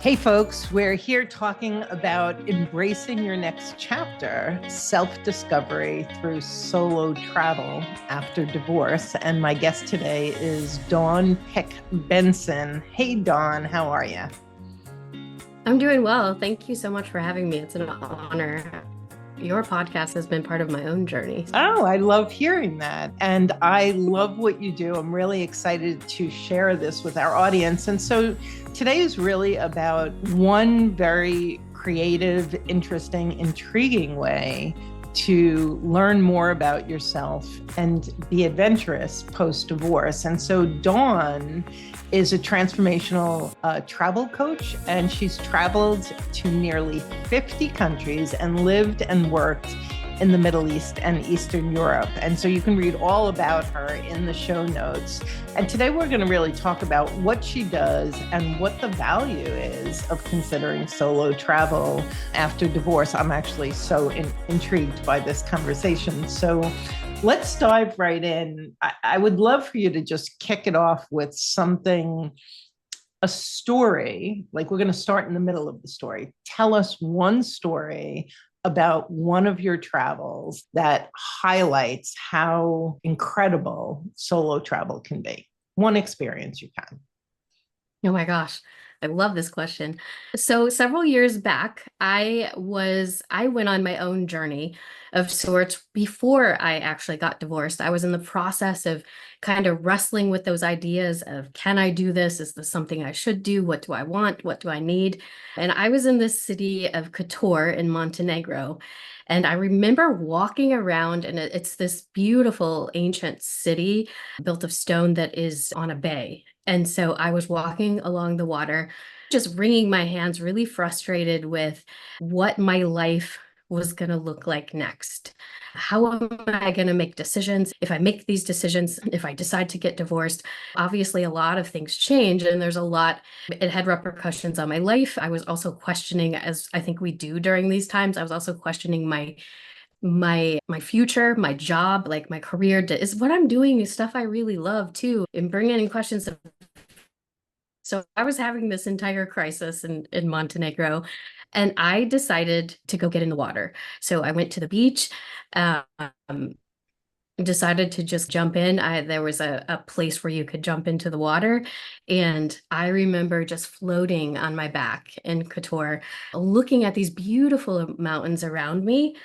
Hey, folks, we're here talking about embracing your next chapter, self discovery through solo travel after divorce. And my guest today is Dawn Pick Benson. Hey, Dawn, how are you? I'm doing well. Thank you so much for having me. It's an honor. Your podcast has been part of my own journey. Oh, I love hearing that. And I love what you do. I'm really excited to share this with our audience. And so today is really about one very creative, interesting, intriguing way to learn more about yourself and be adventurous post divorce. And so Dawn is a transformational travel coach, and she's traveled to nearly 50 countries and lived and worked in the Middle East and Eastern Europe. And so you can read all about her in the show notes. And today we're going to really talk about what she does and what the value is of considering solo travel after divorce. I'm actually so intrigued by this conversation. So let's dive right in. I would love for you to just kick it off with something, a story. Like, we're going to start in the middle of the story. Tell us one story about one of your travels that highlights how incredible solo travel can be. One experience you can. Oh my gosh, I love this question. So several years back, I went on my own journey of sorts before I actually got divorced. I was in the process of kind of wrestling with those ideas of, can I do this? Is this something I should do? What do I want? What do I need? And I was in the city of Kotor in Montenegro. And I remember walking around, and it's this beautiful ancient city built of stone that is on a bay. And so I was walking along the water, just wringing my hands, really frustrated with what my life was going to look like next. How am I going to make decisions? If I make these decisions, if I decide to get divorced, obviously a lot of things change and there's a lot, it had repercussions on my life. I was also questioning, as I think we do during these times, I was also questioning my future, my job, like my career. Is what I'm doing is stuff I really love too, and bringing in questions of. So I was having this entire crisis in Montenegro, and I decided to go get in the water. So I went to the beach, um, decided to just jump in. There was a place where you could jump into the water, and I remember just floating on my back in Kotor, looking at these beautiful mountains around me.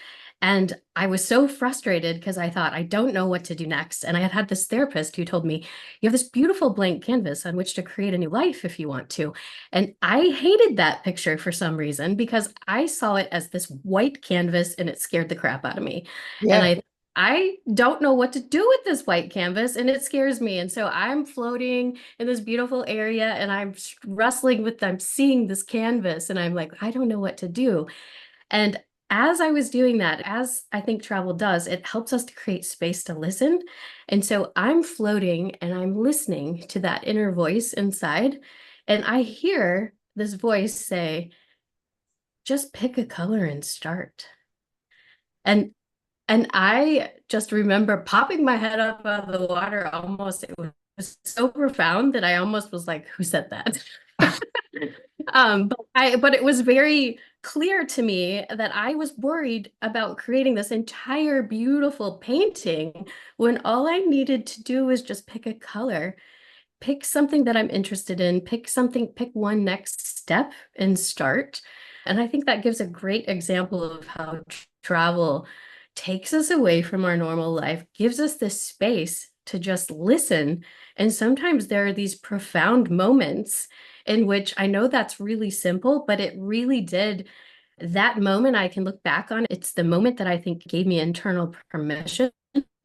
And I was so frustrated because I thought, I don't know what to do next. And I had had this therapist who told me, you have this beautiful blank canvas on which to create a new life if you want to. And I hated that picture for some reason because I saw it as this white canvas and it scared the crap out of me. And Yeah. I don't know what to do with this white canvas and it scares me. And so I'm floating in this beautiful area and I'm wrestling with, I'm seeing this canvas and I'm like, I don't know what to do. And as I was doing that, as I think travel does, it helps us to create space to listen. And so I'm floating and I'm listening to that inner voice inside. And I hear this voice say, just pick a color and start. And and I just remember popping my head up out of the water almost. It was so profound that I almost was like, who said that? But it was very clear to me that I was worried about creating this entire beautiful painting when all I needed to do was just pick a color, pick something that I'm interested in, pick one next step and start. And I think that gives a great example of how travel takes us away from our normal life, gives us this space to just listen. And sometimes there are these profound moments in which I know that's really simple, but it really did. That moment I can look back on, it's the moment that I think gave me internal permission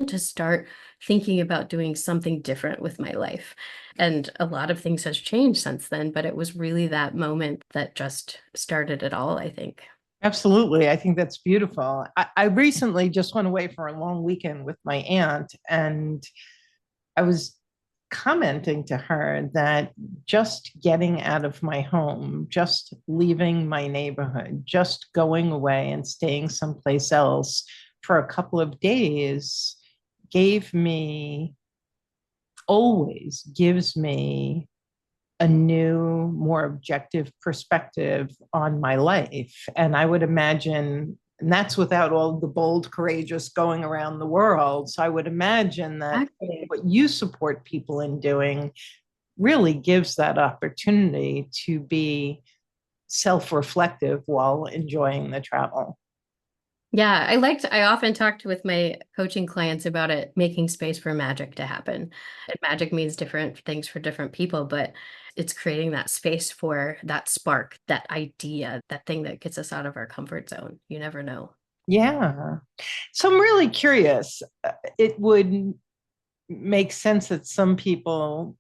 to start thinking about doing something different with my life. And a lot of things has changed since then, but it was really that moment that just started it all, I think. Absolutely. I think that's beautiful. I recently just went away for a long weekend with my aunt, and I was commenting to her that just getting out of my home, just leaving my neighborhood, just going away and staying someplace else for a couple of days gave me, always gives me a new, more objective perspective on my life. And I would imagine, and that's without all the bold, courageous going around the world. So I would imagine that Exactly. what you support people in doing really gives that opportunity to be self reflective while enjoying the travel. Yeah, I often talked with my coaching clients about it, making space for magic to happen. And magic means different things for different people, but it's creating that space for that spark, that idea, that thing that gets us out of our comfort zone. You never know. Yeah. So I'm really curious. It would make sense that some people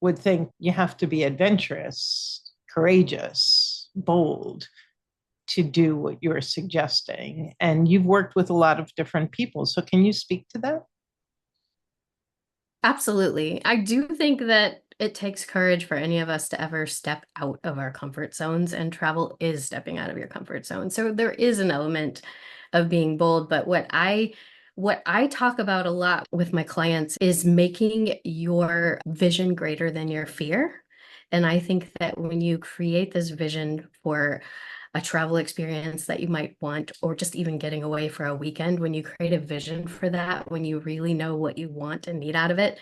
would think you have to be adventurous, courageous, bold to do what you're suggesting. And you've worked with a lot of different people. So can you speak to that? Absolutely. I do think that it takes courage for any of us to ever step out of our comfort zones, and travel is stepping out of your comfort zone. So there is an element of being bold, but what I talk about a lot with my clients is making your vision greater than your fear. And I think that when you create this vision for a travel experience that you might want, or just even getting away for a weekend, when you create a vision for that, when you really know what you want and need out of it,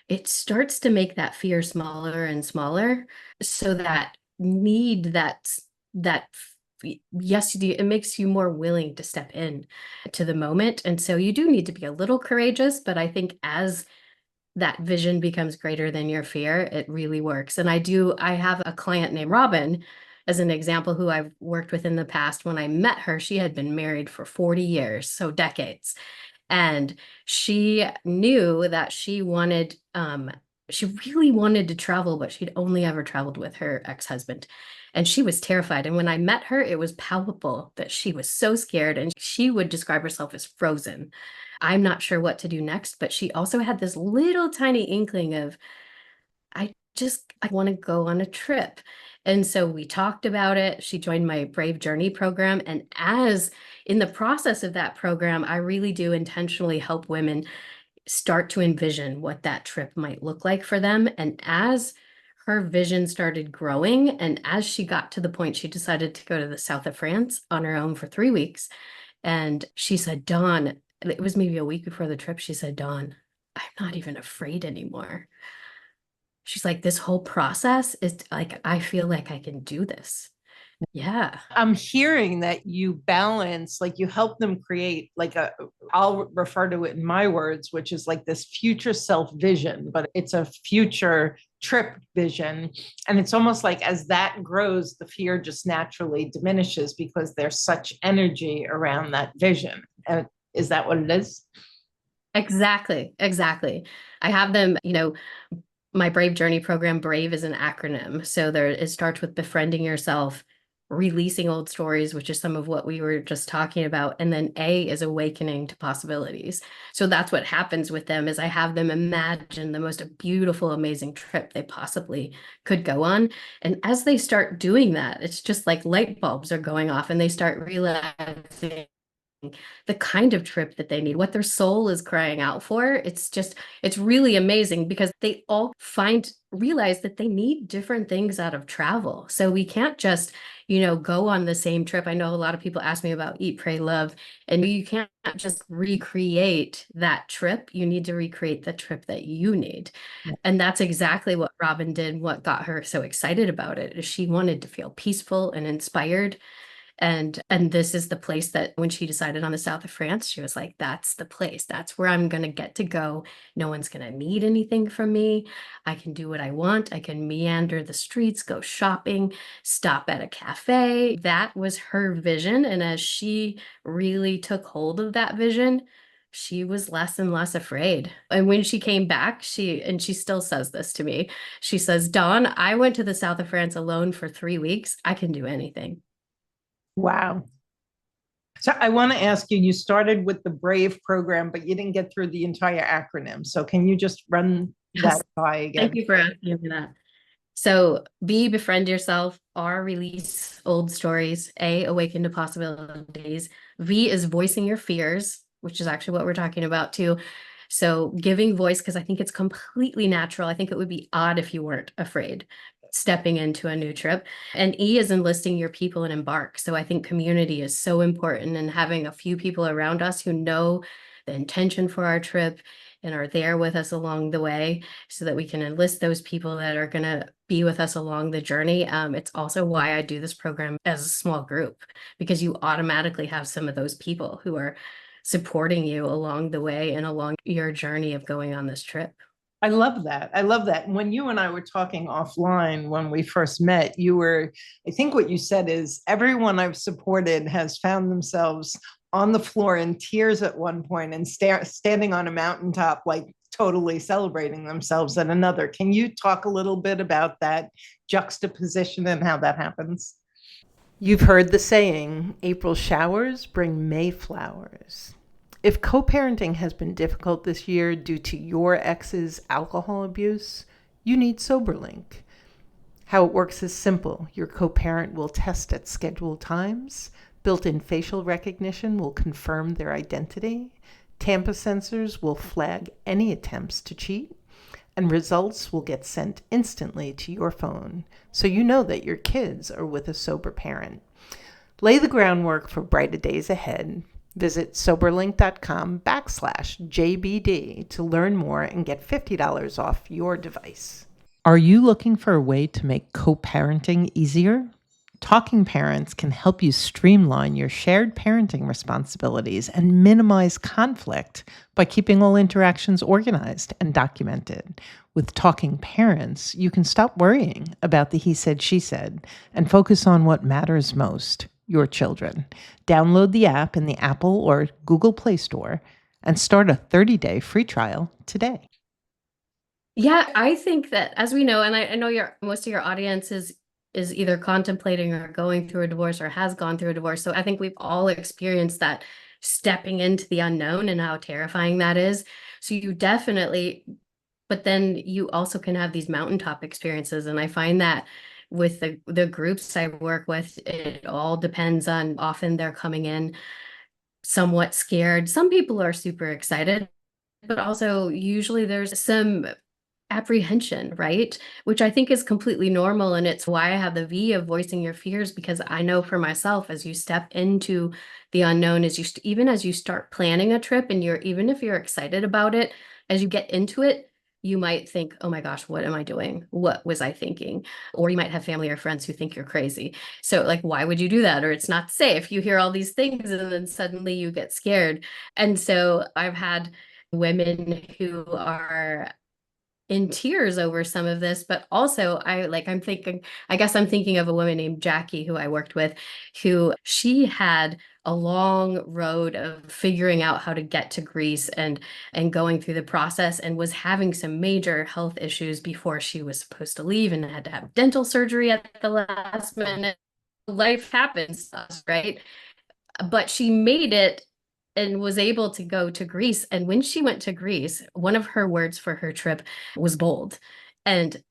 it starts to make that fear smaller and smaller, so that need that yes, it makes you more willing to step in to the moment. And so you do need to be a little courageous, but I think as that vision becomes greater than your fear, it really works. And I have a client named Robin as an example who I've worked with in the past. When I met her, she had been married for 40 years, so decades. And she knew that she really wanted to travel, but she'd only ever traveled with her ex-husband. And she was terrified. And when I met her, it was palpable that she was so scared, and she would describe herself as frozen. I'm not sure what to do next, but she also had this little tiny inkling of, I want to go on a trip. And so we talked about it. She joined my Brave Journey program. And as in the process of that program, I really do intentionally help women start to envision what that trip might look like for them. And as her vision started growing, and as she got to the point she decided to go to the south of France on her own for 3 weeks, and she said, Dawn, it was maybe a week before the trip, she said, Dawn, I'm not even afraid anymore. She's like, this whole process is like, I feel like I can do this. Yeah. I'm hearing that you balance, like you help them create like I'll refer to it in my words, which is like this future self vision, but it's a future trip vision. And it's almost like as that grows, the fear just naturally diminishes because there's such energy around that vision. Is that what it is? Exactly. Exactly. I have them, my Brave Journey program, Brave is an acronym. So it starts with befriending yourself, releasing old stories, which is some of what we were just talking about. And then A is awakening to possibilities. So that's what happens with them is I have them imagine the most beautiful, amazing trip they possibly could go on. And as they start doing that, it's just like light bulbs are going off, and they start realizing the kind of trip that they need, what their soul is crying out for. It's really amazing because they all realize that they need different things out of travel. So we can't just, go on the same trip. I know a lot of people ask me about Eat, Pray, Love, and you can't just recreate that trip. You need to recreate the trip that you need. And that's exactly what Robin did. What got her so excited about it is she wanted to feel peaceful and inspired, and this is the place that when she decided on the south of France, she was like, that's the place. That's where I'm going to get to go. No one's going to need anything from me. I can do what I want. I can meander the streets, go shopping, stop at a cafe. That was her vision. And as she really took hold of that vision, she was less and less afraid. And when she came back, she still says this to me. She says, Dawn, I went to the south of France alone for 3 weeks. I can do anything. Wow. So I want to ask you, you started with the Brave program, but you didn't get through the entire acronym. So can you just run that Yes. by Thank again? you for asking me that. So B, befriend yourself. R, release old stories. A, awaken to possibilities. V is voicing your fears, which is actually what we're talking about too. So giving voice, because I think it's completely natural. I think it would be odd if you weren't afraid stepping into a new trip. And E is enlisting your people and embark. So I think community is so important, and having a few people around us who know the intention for our trip and are there with us along the way so that we can enlist those people that are going to be with us along the journey. It's also why I do this program as a small group, because you automatically have some of those people who are supporting you along the way and along your journey of going on this trip. I love that. I love that. When you and I were talking offline when we first met, I think what you said is everyone I've supported has found themselves on the floor in tears at one point and standing on a mountaintop, like totally celebrating themselves at another. Can you talk a little bit about that juxtaposition and how that happens? You've heard the saying, April showers bring May flowers. If co parenting has been difficult this year due to your ex's alcohol abuse, you need SoberLink. How it works is simple. Your co parent will test at scheduled times, built in facial recognition will confirm their identity, Tampa sensors will flag any attempts to cheat, and results will get sent instantly to your phone so you know that your kids are with a sober parent. Lay the groundwork for brighter days ahead. Visit soberlink.com/JBD to learn more and get $50 off your device. Are you looking for a way to make co-parenting easier? Talking Parents can help you streamline your shared parenting responsibilities and minimize conflict by keeping all interactions organized and documented. With Talking Parents, you can stop worrying about the he said, she said, and focus on what matters most, your children. Download the app in the Apple or Google Play Store and start a 30-day free trial today. Yeah, I think that, as we know, and I know most of your audience is either contemplating or going through a divorce or has gone through a divorce. So I think we've all experienced that, stepping into the unknown and how terrifying that is. So you definitely, but then you also can have these mountaintop experiences. And I find that with the groups I work with, it all depends on, often they're coming in somewhat scared. Some people are super excited, but also usually there's some apprehension, right? Which I think is completely normal. And it's why I have the V of voicing your fears, because I know for myself, as you step into the unknown, even as you start planning a trip, and even if you're excited about it, as you get into it, you might think, oh my gosh, what am I doing? What was I thinking? Or you might have family or friends who think you're crazy. So like, why would you do that? Or it's not safe. You hear all these things and then suddenly you get scared. And so I've had women who are in tears over some of this, but also I guess I'm thinking of a woman named Jackie who I worked with, who she had a long road of figuring out how to get to Greece and going through the process, and was having some major health issues before she was supposed to leave, and had to have dental surgery at the last minute. Life happens to us, right? But she made it and was able to go to Greece. And when she went to Greece, one of her words for her trip was bold. And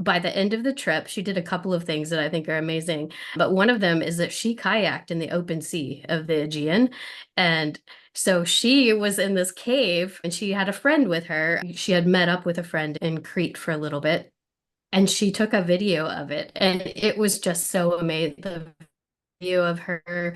by the end of the trip, she did a couple of things that I think are amazing. But one of them is that she kayaked in the open sea of the Aegean. And so she was in this cave and she had a friend with her. She had met up with a friend in Crete for a little bit. And she took a video of it. And it was just so amazing, view of her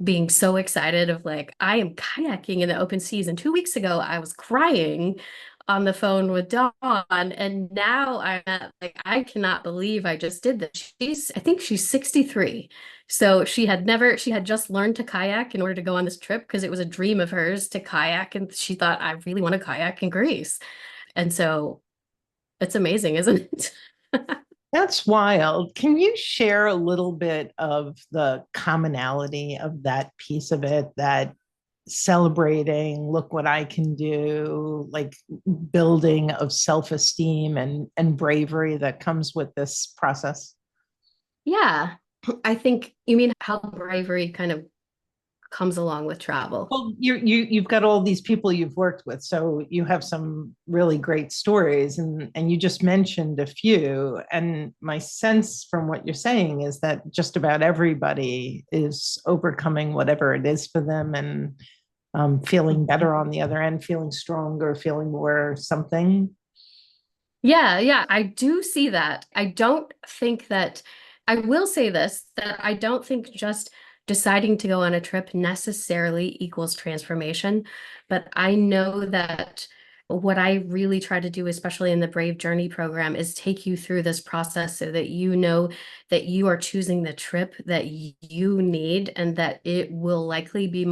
being so excited of like, I am kayaking in the open seas. And 2 weeks ago, I was crying on the phone with Dawn. And now I'm at like, I cannot believe I just did this. I think she's 63. So she had just learned to kayak in order to go on this trip because it was a dream of hers to kayak. And she thought, I really want to kayak in Greece. And so it's amazing, isn't it? That's wild. Can you share a little bit of the commonality of that piece of it, that celebrating, look what I can do, like building of self-esteem and bravery that comes with this process? Yeah. I think you mean how bravery kind of comes along with travel. Well, you've got all these people you've worked with, so you have some really great stories, and you just mentioned a few. And my sense from what you're saying is that just about everybody is overcoming whatever it is for them, and feeling better on the other end, feeling stronger, feeling more something. Yeah, yeah, I do see that. I don't think that, I will say this, that I don't think just deciding to go on a trip necessarily equals transformation. But I know that what I really try to do, especially in the Brave Journey program, is take you through this process so that you know that you are choosing the trip that you need and that it will likely be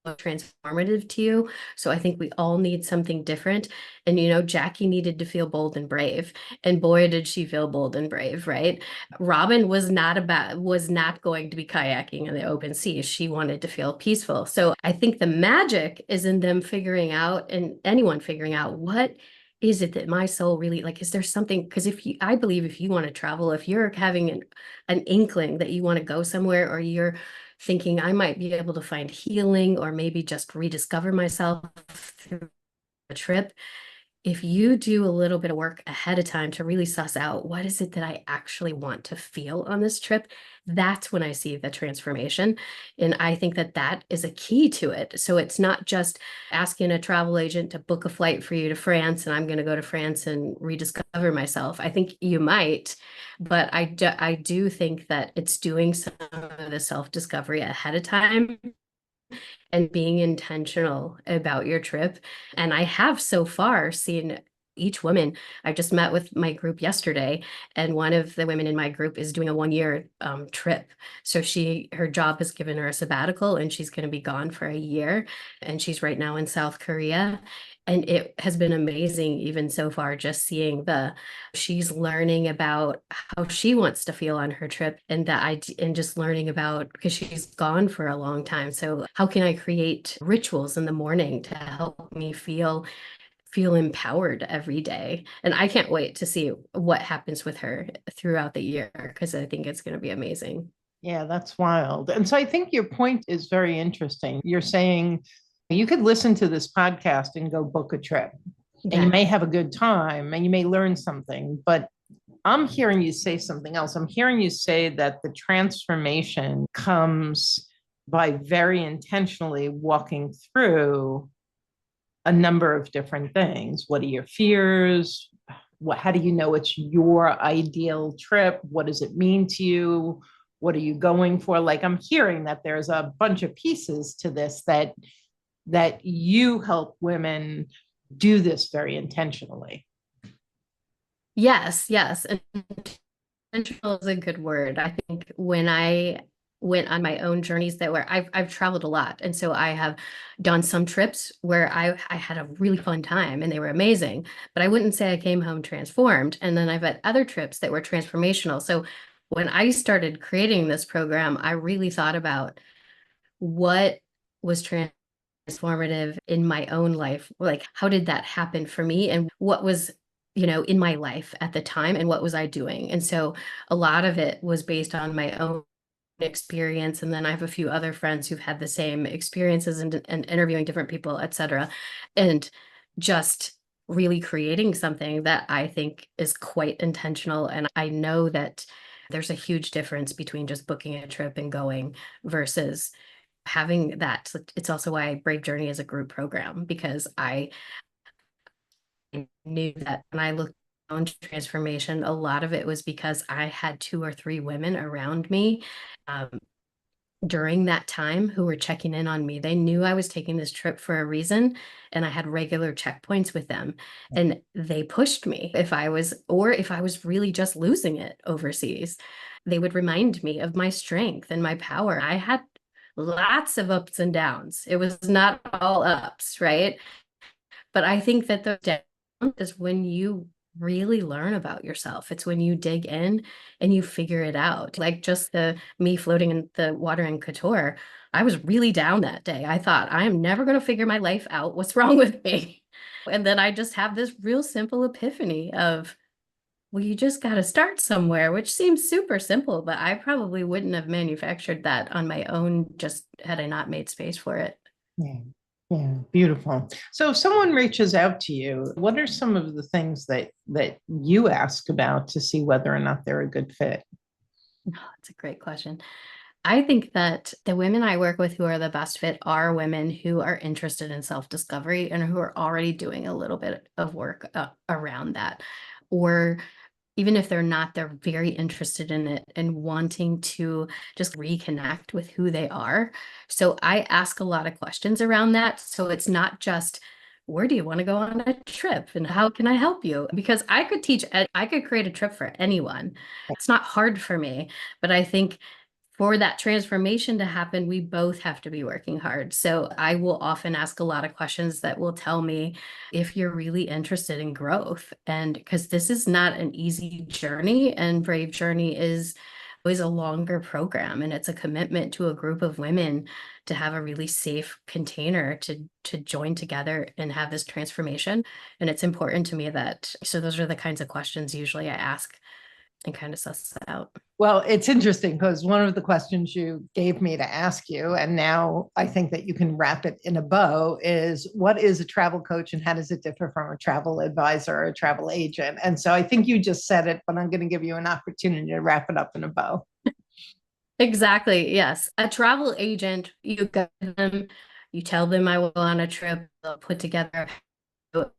transformative to you. So I think we all need something different. And Jackie needed to feel bold and brave. And boy, did she feel bold and brave, right? Robin was not going to be kayaking in the open sea. She wanted to feel peaceful. So I think the magic is in them figuring out, and anyone figuring out, what is it that my soul really like? Is there something? Because I believe if you want to travel, if you're having an inkling that you want to go somewhere, or you're thinking I might be able to find healing or maybe just rediscover myself through a trip, if you do a little bit of work ahead of time to really suss out what is it that I actually want to feel on this trip, that's when I see the transformation. And I think that that is a key to it. So it's not just asking a travel agent to book a flight for you to France and I'm going to go to France and rediscover myself. I think you might, but I do think that it's doing some of the self-discovery ahead of time and being intentional about your trip. And I have so far seen each woman. I just met with my group yesterday, and one of the women in my group is doing a 1 year trip. So her job has given her a sabbatical, and she's going to be gone for a year. And she's right now in South Korea. And it has been amazing, even so far, just seeing she's learning about how she wants to feel on her trip, and and just learning about, because she's gone for a long time. So how can I create rituals in the morning to help me feel empowered every day? And I can't wait to see what happens with her throughout the year, because I think it's going to be amazing. Yeah, that's wild. And so I think your point is very interesting. You're saying you could listen to this podcast and go book a trip, and you Yeah. may have a good time and you may learn something, but I'm hearing you say something else. I'm hearing you say that the transformation comes by very intentionally walking through a number of different things. What are your fears? How do you know it's your ideal trip? What does it mean to you? What are you going for? Like, I'm hearing that there's a bunch of pieces to this that you help women do this very intentionally. Yes, yes. And intentional is a good word. I think when I went on my own journeys, that where I've traveled a lot. And so I have done some trips where I had a really fun time and they were amazing, but I wouldn't say I came home transformed. And then I've had other trips that were transformational. So when I started creating this program, I really thought about what was transformative in my own life. Like, how did that happen for me? And what was, in my life at the time, and what was I doing? And so a lot of it was based on my own experience. And then I have a few other friends who've had the same experiences, and interviewing different people, etc. And just really creating something that I think is quite intentional. And I know that there's a huge difference between just booking a trip and going versus having that. It's also why Brave Journey is a group program, because I knew that when I looked on transformation, a lot of it was because I had two or three women around me um, during that time who were checking in on me. They knew I was taking this trip for a reason, and I had regular checkpoints with them. And they pushed me if I was really just losing it overseas. They would remind me of my strength and my power. I had lots of ups and downs. It was not all ups, right? But I think that the down is when you really learn about yourself. It's when you dig in and you figure it out. Like just the me floating in the water in Couture, I was really down that day. I thought, I am never going to figure my life out. What's wrong with me? And then I just have this real simple epiphany of, well, you just got to start somewhere, which seems super simple, but I probably wouldn't have manufactured that on my own just had I not made space for it. Yeah. Yeah, beautiful. So if someone reaches out to you, what are some of the things that you ask about to see whether or not they're a good fit? Oh, that's a great question. I think that the women I work with who are the best fit are women who are interested in self-discovery and who are already doing a little bit of work around that. Or even if they're not, they're very interested in it and wanting to just reconnect with who they are. So I ask a lot of questions around that. So it's not just, where do you want to go on a trip and how can I help you? Because I could create a trip for anyone. It's not hard for me, but I think for that transformation to happen, we both have to be working hard. So I will often ask a lot of questions that will tell me if you're really interested in growth. And because this is not an easy journey, and Brave Journey is always a longer program, and it's a commitment to a group of women to have a really safe container to join together and have this transformation. And it's important to me that, so those are the kinds of questions usually I ask and kind of suss that out. Well, it's interesting because one of the questions you gave me to ask you, and now I think that you can wrap it in a bow, is what is a travel coach and how does it differ from a travel advisor or a travel agent? And so I think you just said it, but I'm going to give you an opportunity to wrap it up in a bow. Exactly. Yes. A travel agent, you go to them, you tell them I will go on a trip, they'll put together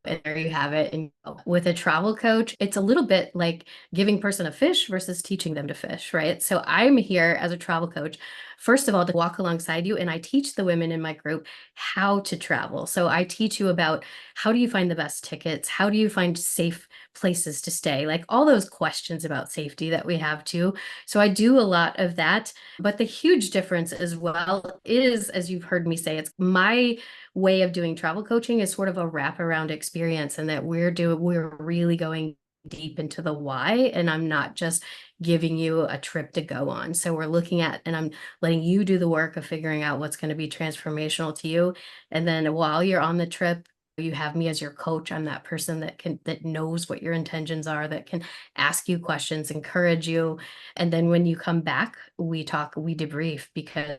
and there you have it. And with a travel coach, it's a little bit like giving person a fish versus teaching them to fish, right? So I'm here as a travel coach, first of all, to walk alongside you. And I teach the women in my group how to travel. So I teach you about how do you find the best tickets? How do you find safe places to stay? Like all those questions about safety that we have too. So I do a lot of that. But the huge difference as well is, as you've heard me say, it's my way of doing travel coaching is sort of a wraparound experience, and that we're really going deep into the why, and I'm not just giving you a trip to go on. So we're looking at, and I'm letting you do the work of figuring out what's going to be transformational to you. And then while you're on the trip, you have me as your coach. I'm that person that knows what your intentions are, that can ask you questions, encourage you. And then when you come back, we debrief, because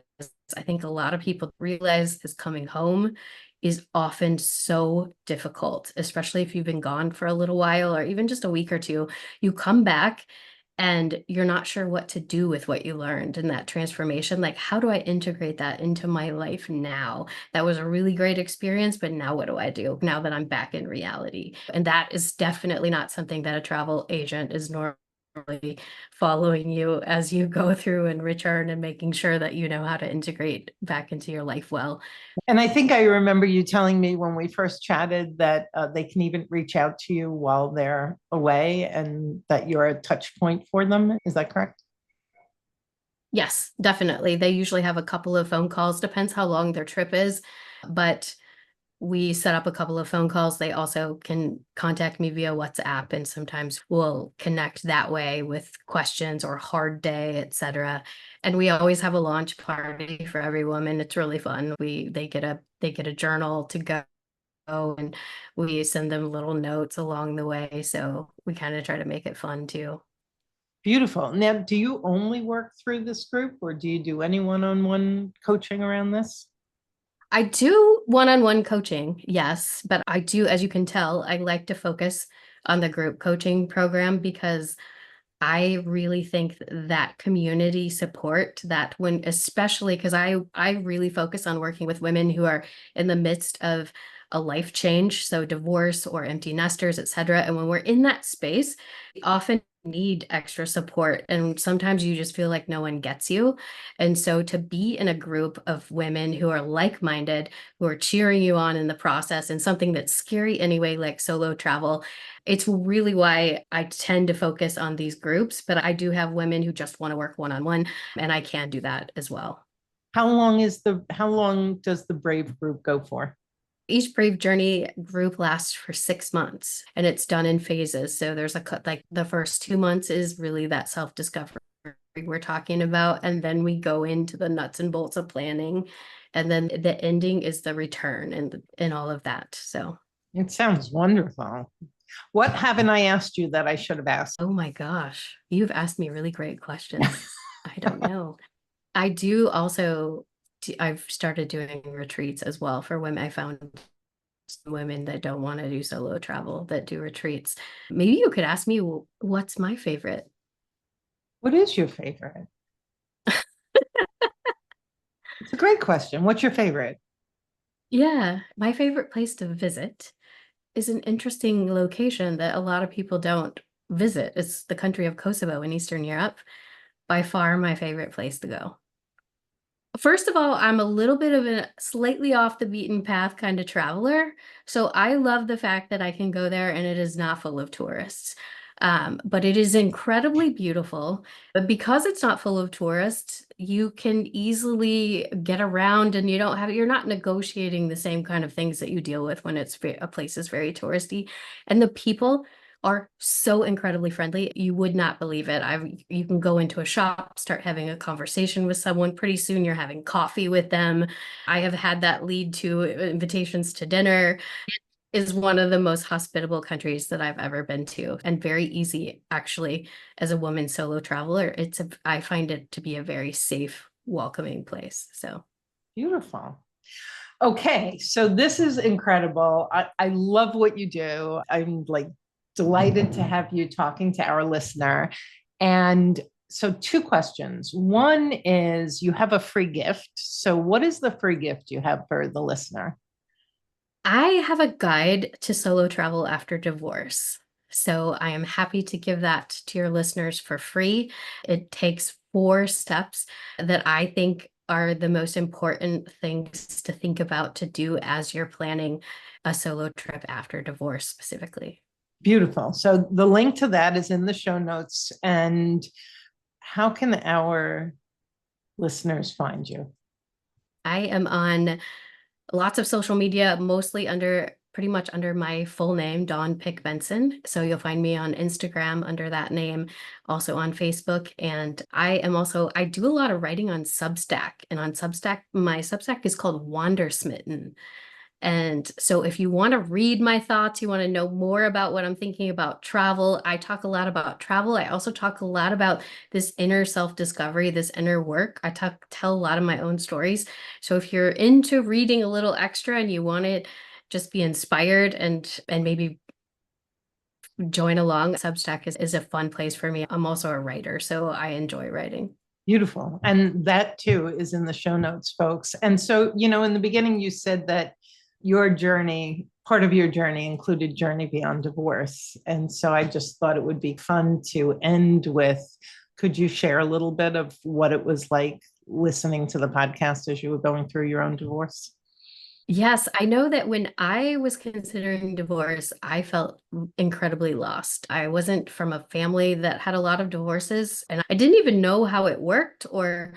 I think a lot of people realize this coming home is often so difficult, especially if you've been gone for a little while or even just a week or two. You come back and you're not sure what to do with what you learned in that transformation. Like, how do I integrate that into my life now? That was a really great experience, but now what do I do now that I'm back in reality? And that is definitely not something that a travel agent is normally following you as you go through and return and making sure that you know how to integrate back into your life well. And I think I remember you telling me when we first chatted that they can even reach out to you while they're away and that you're a touch point for them. Is that correct? Yes, definitely. They usually have a couple of phone calls, depends how long their trip is, but we set up a couple of phone calls. They also can contact me via WhatsApp, and sometimes we'll connect that way with questions or hard day, etc. And we always have a launch party for every woman. It's really fun. They get a journal to go, and we send them little notes along the way. So we kind of try to make it fun too. Beautiful. Now, do you only work through this group or do you do any one-on-one coaching around this? I do one-on-one coaching, yes, but I do, as you can tell, I like to focus on the group coaching program because I really think that community support, that when, especially because I really focus on working with women who are in the midst of a life change, so divorce or empty nesters, etc. And when we're in that space, we often need extra support, and sometimes you just feel like no one gets you. And so to be in a group of women who are like-minded, who are cheering you on in the process, and something that's scary anyway, like solo travel, it's really why I tend to focus on these groups. But I do have women who just want to work one-on-one, and I can do that as well. How long does the Brave group go for? Each Brave Journey group lasts for 6 months, and it's done in phases. So there's like the first 2 months is really that self-discovery we're talking about, and then we go into the nuts and bolts of planning, and then the ending is the return and all of that. So, It sounds wonderful. What haven't I asked you that I should have asked? oh my gosh, you've asked me really great questions. I don't know. I do also, I've started doing retreats as well for women. I found some women that don't want to do solo travel that do retreats. Maybe you could ask me what's my favorite? What is your favorite? It's a great question. What's your favorite? Yeah, my favorite place to visit is an interesting location that a lot of people don't visit. It's the country of Kosovo in Eastern Europe. By far my favorite place to go. First of all, I'm a little bit of a slightly off the beaten path kind of traveler. So I love the fact that I can go there and it is not full of tourists. But it is incredibly beautiful. But because it's not full of tourists, you can easily get around and you're not negotiating the same kind of things that you deal with when a place is very touristy. And the people are so incredibly friendly. You would not believe it. You can go into a shop, start having a conversation with someone. Pretty soon you're having coffee with them. I have had that lead to invitations to dinner. It is one of the most hospitable countries that I've ever been to, and very easy actually as a woman solo traveler. I find it to be a very safe, welcoming place. So Beautiful. Okay, so this is incredible. I love what you do. I'm like delighted to have you talking to our listener. And so, two questions. One is you have a free gift. So, what is the free gift you have for the listener? I have a guide to solo travel after divorce. So I am happy to give that to your listeners for free. It takes 4 steps that I think are the most important things to think about to do as you're planning a solo trip after divorce specifically. Beautiful. So, the link to that is in the show notes. And how can our listeners find you? I am on lots of social media, mostly pretty much under my full name, Dawn Pick Benson. So you'll find me on Instagram under that name, also on Facebook. And I do a lot of writing on Substack. And on Substack, my Substack is called Wander Smitten. And so if you want to read my thoughts, you want to know more about what I'm thinking about travel, I talk a lot about travel. I also talk a lot about this inner self-discovery, this inner work. Tell a lot of my own stories. So if you're into reading a little extra and you want to just be inspired and maybe join along, Substack is a fun place for me. I'm also a writer, so I enjoy writing. Beautiful. And that too is in the show notes, folks. And so, in the beginning, you said that your journey, part of your journey included journey beyond divorce. And so I just thought it would be fun to end with, could you share a little bit of what it was like listening to the podcast as you were going through your own divorce? Yes, I know that when I was considering divorce, I felt incredibly lost. I wasn't from a family that had a lot of divorces, and I didn't even know how it worked, or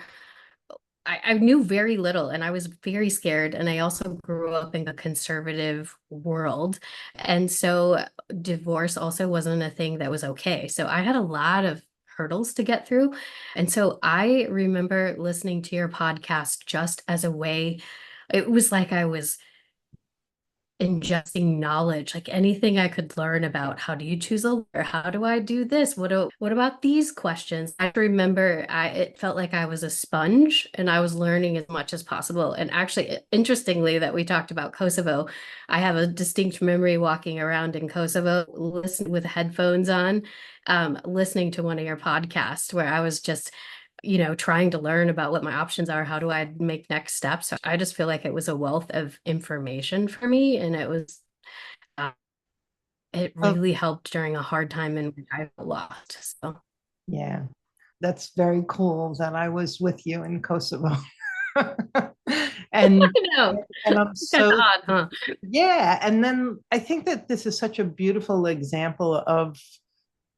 I knew very little, and I was very scared. And I also grew up in a conservative world. And so divorce also wasn't a thing that was okay. So I had a lot of hurdles to get through. And so I remember listening to your podcast just as a way, it was like I was ingesting knowledge, like anything I could learn about how do you choose a lawyer? How do I do this? What about these questions? I remember it felt like I was a sponge and I was learning as much as possible. And actually, interestingly, that we talked about Kosovo, I have a distinct memory walking around in Kosovo, listening with headphones on, listening to one of your podcasts where I was just trying to learn about what my options are. How do I make next steps? So I just feel like it was a wealth of information for me, and uh, it Oh, really helped during a hard time in which I felt lost. So yeah. That's very cool that I was with you in Kosovo. and I know and I'm it's kind of so odd, huh? yeah, and then I think that this is such a beautiful example of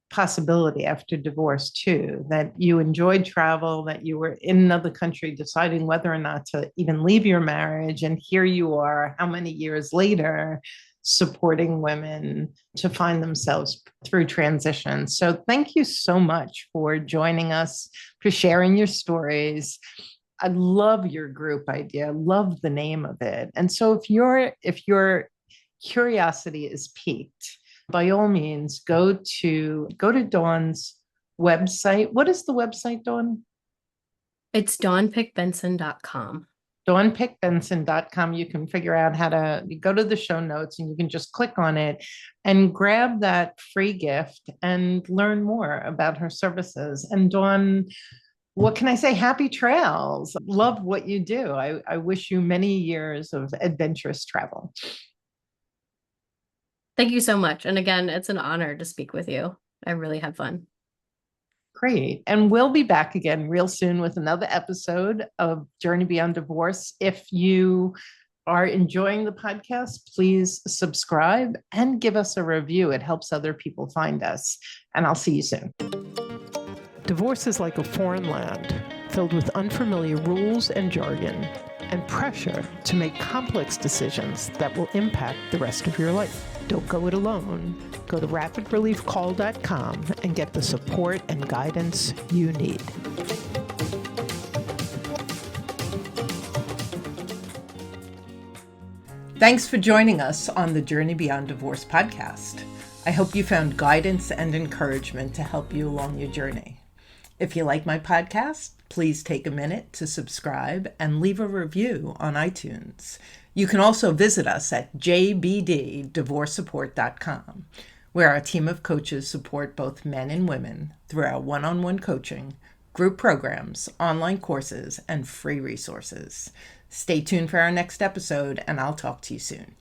possibility after divorce too, that you enjoyed travel, that you were in another country deciding whether or not to even leave your marriage, and here you are how many years later supporting women to find themselves through transition. So thank you so much for joining us, for sharing your stories. I love your group idea. Love the name of it. And so if your curiosity is piqued, by all means, go to Dawn's website. What is the website, Dawn? It's dawnpickbenson.com. DawnPickBenson.com. You can figure out how to you go to the show notes and you can just click on it and grab that free gift and learn more about her services. And Dawn, What can I say? Happy trails. Love what you do. I wish you many years of adventurous travel. Thank you so much. And again, it's an honor to speak with you. I really had fun. Great. And we'll be back again real soon with another episode of Journey Beyond Divorce. If you are enjoying the podcast, please subscribe and give us a review. It helps other people find us. And I'll see you soon. Divorce is like a foreign land filled with unfamiliar rules and jargon and pressure to make complex decisions that will impact the rest of your life. Don't go it alone. Go to rapidreliefcall.com and get the support and guidance you need. Thanks for joining us on the Journey Beyond Divorce podcast. I hope you found guidance and encouragement to help you along your journey. If you like my podcast, please take a minute to subscribe and leave a review on iTunes. You can also visit us at jbddivorcesupport.com, where our team of coaches support both men and women through our one-on-one coaching, group programs, online courses, and free resources. Stay tuned for our next episode, and I'll talk to you soon.